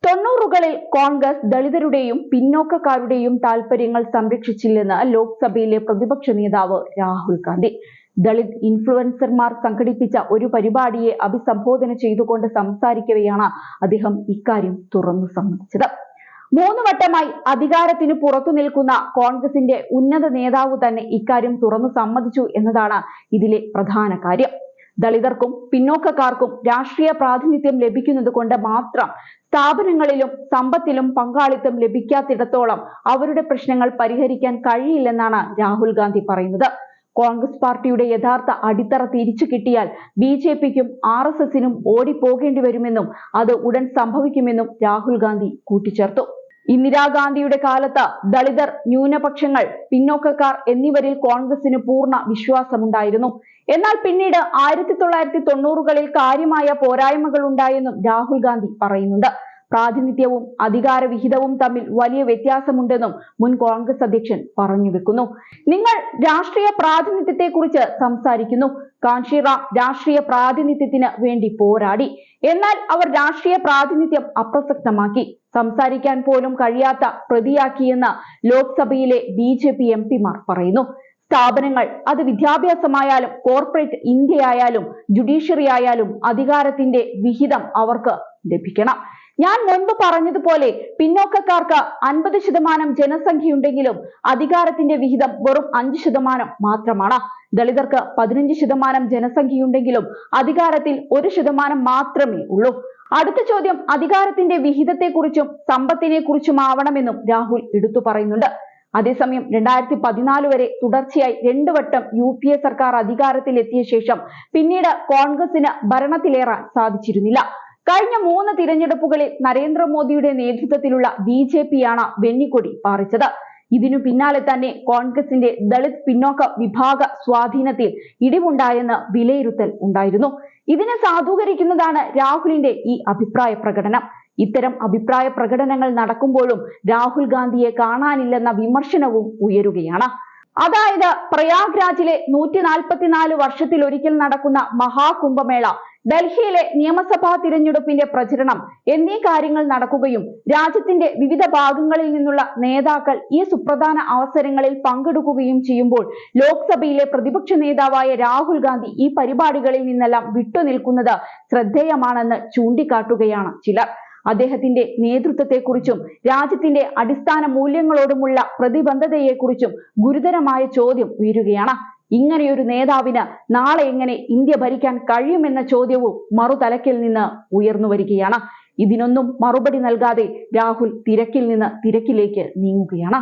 തൊണ്ണൂറുകളിൽ കോൺഗ്രസ് ദളിതരുടെയും പിന്നോക്കക്കാരുടെയും താൽപര്യങ്ങൾ സംരക്ഷിച്ചില്ലെന്ന് ലോക്സഭയിലെ പ്രതിപക്ഷ നേതാവ് രാഹുൽ ഗാന്ധി. ദളിത് ഇൻഫ്ലുവൻസർമാർ സംഘടിപ്പിച്ച ഒരു പരിപാടിയെ അഭിസംബോധന ചെയ്തുകൊണ്ട് സംസാരിക്കവെയാണ് അദ്ദേഹം ഇക്കാര്യം തുറന്നു സമ്മതിച്ചത്. 3 വട്ടമായി അധികാരത്തിന് പുറത്തു നിൽക്കുന്ന കോൺഗ്രസിന്റെ ഉന്നത നേതാവ് തന്നെ ഇക്കാര്യം തുറന്നു സമ്മതിച്ചു എന്നതാണ് ഇതിലെ പ്രധാന കാര്യം. ദളിതർക്കും പിന്നോക്കക്കാർക്കും രാഷ്ട്രീയ പ്രാതിനിധ്യം ലഭിക്കുന്നത് കൊണ്ട് മാത്രം സ്ഥാപനങ്ങളിലും സമ്പത്തിലും പങ്കാളിത്തം ലഭിക്കാത്തിടത്തോളം അവരുടെ പ്രശ്നങ്ങൾ പരിഹരിക്കാൻ കഴിയില്ലെന്നാണ് രാഹുൽ ഗാന്ധി പറയുന്നത്. കോൺഗ്രസ് പാർട്ടിയുടെ യഥാർത്ഥ അടിത്തറ തിരിച്ചു കിട്ടിയാൽ BJPക്കും RSSനും ഓടിപ്പോകേണ്ടി വരുമെന്നും അത് ഉടൻ സംഭവിക്കുമെന്നും രാഹുൽ ഗാന്ധി കൂട്ടിച്ചേർത്തു. ഇന്ദിരാഗാന്ധിയുടെ കാലത്ത് ദളിതർ, ന്യൂനപക്ഷങ്ങൾ, പിന്നോക്കക്കാർ എന്നിവരിൽ കോൺഗ്രസിന് പൂർണ്ണ വിശ്വാസമുണ്ടായിരുന്നു. എന്നാൽ പിന്നീട് 1990കളിൽ കാര്യമായ പോരായ്മകൾ ഉണ്ടായെന്നും രാഹുൽ ഗാന്ധി പറയുന്നുണ്ട്. പ്രാതിനിധ്യവും അധികാര വിഹിതവും തമ്മിൽ വലിയ വ്യത്യാസമുണ്ടെന്നും മുൻ കോൺഗ്രസ് അധ്യക്ഷൻ പറഞ്ഞു വെക്കുന്നു. നിങ്ങൾ രാഷ്ട്രീയ പ്രാതിനിധ്യത്തെക്കുറിച്ച് സംസാരിക്കുന്നു. കാഞ്ചിറാം രാഷ്ട്രീയ പ്രാതിനിധ്യത്തിന് വേണ്ടി പോരാടി. എന്നാൽ അവർ രാഷ്ട്രീയ പ്രാതിനിധ്യം അപ്രസക്തമാക്കി, സംസാരിക്കാൻ പോലും കഴിയാത്ത പ്രതിയാക്കിയെന്ന് ലോക്സഭയിലെ BJP MPമാർ പറയുന്നു. സ്ഥാപനങ്ങൾ, അത് വിദ്യാഭ്യാസമായാലും കോർപ്പറേറ്റ് ഇന്ത്യയായാലും ജുഡീഷ്യറി ആയാലും അധികാരത്തിന്റെ വിഹിതം അവർക്ക് ലഭിക്കണം. ഞാൻ മുൻപ് പറഞ്ഞതുപോലെ പിന്നോക്കക്കാർക്ക് 50% ജനസംഖ്യയുണ്ടെങ്കിലും അധികാരത്തിന്റെ വിഹിതം വെറും 5% മാത്രമാണ്. ദളിതർക്ക് 15% ജനസംഖ്യയുണ്ടെങ്കിലും അധികാരത്തിൽ 1% മാത്രമേ ഉള്ളൂ. അടുത്ത ചോദ്യം അധികാരത്തിന്റെ വിഹിതത്തെക്കുറിച്ചും സമ്പത്തിനെ കുറിച്ചുമാവണമെന്നും രാഹുൽ എടുത്തു പറയുന്നുണ്ട്. അതേസമയം 2014 വരെ തുടർച്ചയായി 2 വട്ടം UPA സർക്കാർ അധികാരത്തിലെത്തിയ ശേഷം പിന്നീട് കോൺഗ്രസിന് ഭരണത്തിലേറാൻ സാധിച്ചിരുന്നില്ല. കഴിഞ്ഞ 3 തിരഞ്ഞെടുപ്പുകളിൽ നരേന്ദ്രമോദിയുടെ നേതൃത്വത്തിലുള്ള BJPയാണ് വെന്നിക്കൊടി പാറിച്ചത്. ഇതിനു പിന്നാലെ തന്നെ കോൺഗ്രസിന്റെ ദളിത് പിന്നോക്ക വിഭാഗ സ്വാധീനത്തിൽ ഇടിവുണ്ടായെന്ന് വിലയിരുത്തൽ ഉണ്ടായിരുന്നു. ഇതിനെ സാധൂകരിക്കുന്നതാണ് രാഹുലിന്റെ ഈ അഭിപ്രായ പ്രകടനം. ഇത്തരം അഭിപ്രായ പ്രകടനങ്ങൾ നടക്കുമ്പോഴും രാഹുൽ ഗാന്ധിയെ കാണാനില്ലെന്ന വിമർശനവും ഉയരുകയാണ്. അതായത് പ്രയാഗ്രാജിലെ 144 വർഷത്തിലൊരിക്കൽ നടക്കുന്ന മഹാകുംഭമേള, ഡൽഹിയിലെ നിയമസഭാ തിരഞ്ഞെടുപ്പിന്റെ പ്രചരണം എന്നീ കാര്യങ്ങൾ നടക്കുകയും രാജ്യത്തിന്റെ വിവിധ ഭാഗങ്ങളിൽ നിന്നുള്ള നേതാക്കൾ ഈ സുപ്രധാന അവസരങ്ങളിൽ പങ്കെടുക്കുകയും ചെയ്യുമ്പോൾ ലോക്സഭയിലെ പ്രതിപക്ഷ നേതാവായ രാഹുൽ ഗാന്ധി ഈ പരിപാടികളിൽ നിന്നെല്ലാം വിട്ടുനിൽക്കുന്നത് ശ്രദ്ധേയമാണെന്ന് ചൂണ്ടിക്കാട്ടുകയാണ് ചിലർ. അദ്ദേഹത്തിന്റെ നേതൃത്വത്തെക്കുറിച്ചും രാജ്യത്തിന്റെ അടിസ്ഥാന മൂല്യങ്ങളോടുമുള്ള പ്രതിബദ്ധതയെക്കുറിച്ചും ഗുരുതരമായ ചോദ്യം ഉയരുകയാണ്. ഇങ്ങനെയൊരു നേതാവിന് നാളെ എങ്ങനെ ഇന്ത്യ ഭരിക്കാൻ കഴിയുമെന്ന ചോദ്യവും മറുതലക്കിൽ നിന്ന് ഉയർന്നു വരികയാണ്. ഇതിനൊന്നും മറുപടി നൽകാതെ രാഹുൽ തിരക്കിൽ നിന്ന് തിരക്കിലേക്ക് നീങ്ങുകയാണ്.